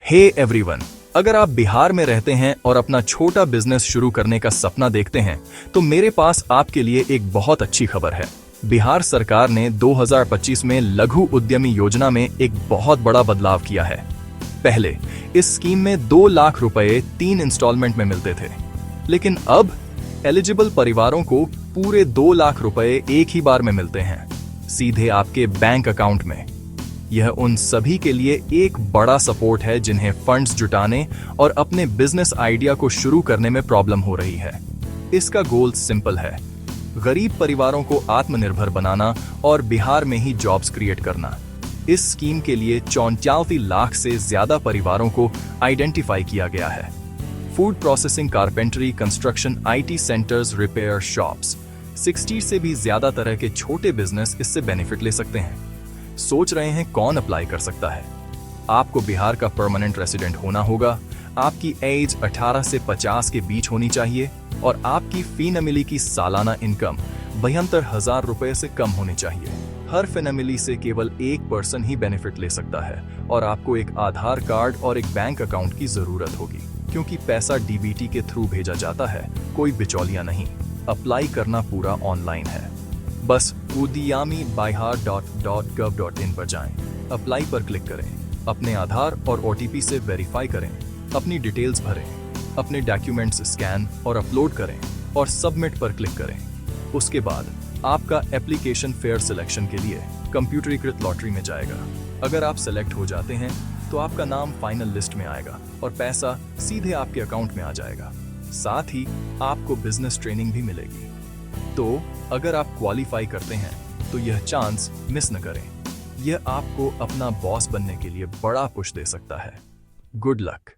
Hey everyone, अगर आप बिहार में रहते हैं और अपना छोटा बिजनेस शुरू करने का सपना देखते हैं तो मेरे पास आपके लिए एक बहुत अच्छी खबर है। बिहार सरकार ने 2025 में लघु उद्यमी योजना में एक बहुत बड़ा बदलाव किया है। पहले इस स्कीम में 2 लाख रुपए 3 इंस्टॉलमेंट में मिलते थे, लेकिन अब एलिजिबल परिवारों को पूरे 2 लाख रुपए एक ही बार में मिलते हैं, सीधे आपके बैंक अकाउंट में। यह उन सभी के लिए एक बड़ा सपोर्ट है जिन्हें फंड्स जुटाने और अपने बिजनेस आइडिया को शुरू करने में प्रॉब्लम हो रही है। इसका गोल सिंपल है, गरीब परिवारों को आत्मनिर्भर बनाना और बिहार में ही जॉब्स क्रिएट करना। इस स्कीम के लिए 34 लाख से ज्यादा परिवारों को आइडेंटिफाई किया गया है। Food processing, carpentry, construction, IT centres, repair shops, 60 से भी ज्यादा तरह के छोटे बिजनेस इससे बेनिफिट ले सकते हैं। सोच रहे हैं कौन अप्लाई कर सकता है? आपको बिहार का परमानेंट रेसिडेंट होना होगा, आपकी एज 18 से 50 के बीच होनी चाहिए और आपकी फैमिली की सालाना इनकम 72,000 रुपए से कम होनी चाहिए। हर फैमिली से केवल एक पर्सन ही बेनिफिट ले सकता है और आपको एक आधार कार्ड और एक बैंक अकाउंट की जरूरत होगी, क्योंकि पैसा DBT के थ्रू भेजा जाता है, कोई बिचौलिया नहीं। अप्लाई करना पूरा ऑनलाइन है, बस udyamibihar.gov.in पर जाएं, अप्लाई पर क्लिक करें, अपने आधार और OTP से वेरीफाई करें, अपनी डिटेल्स भरें, अपने डॉक्यूमेंट्स स्कैन और अपलोड करें और सबमिट पर क्लिक करें। उसके बाद आपका एप्लीकेशन फेयर सिलेक्शन के लिए कंप्यूटरीकृत लॉटरी में जाएगा। अगर आप सेलेक्ट हो जाते हैं तो आपका नाम फाइनल लिस्ट में आएगा और पैसा सीधे आपके अकाउंट में आ जाएगा। साथ ही आपको बिजनेस ट्रेनिंग भी मिलेगी। तो अगर आप क्वालिफाई करते हैं तो यह चांस मिस न करें। यह आपको अपना बॉस बनने के लिए बड़ा पुश दे सकता है। Good luck.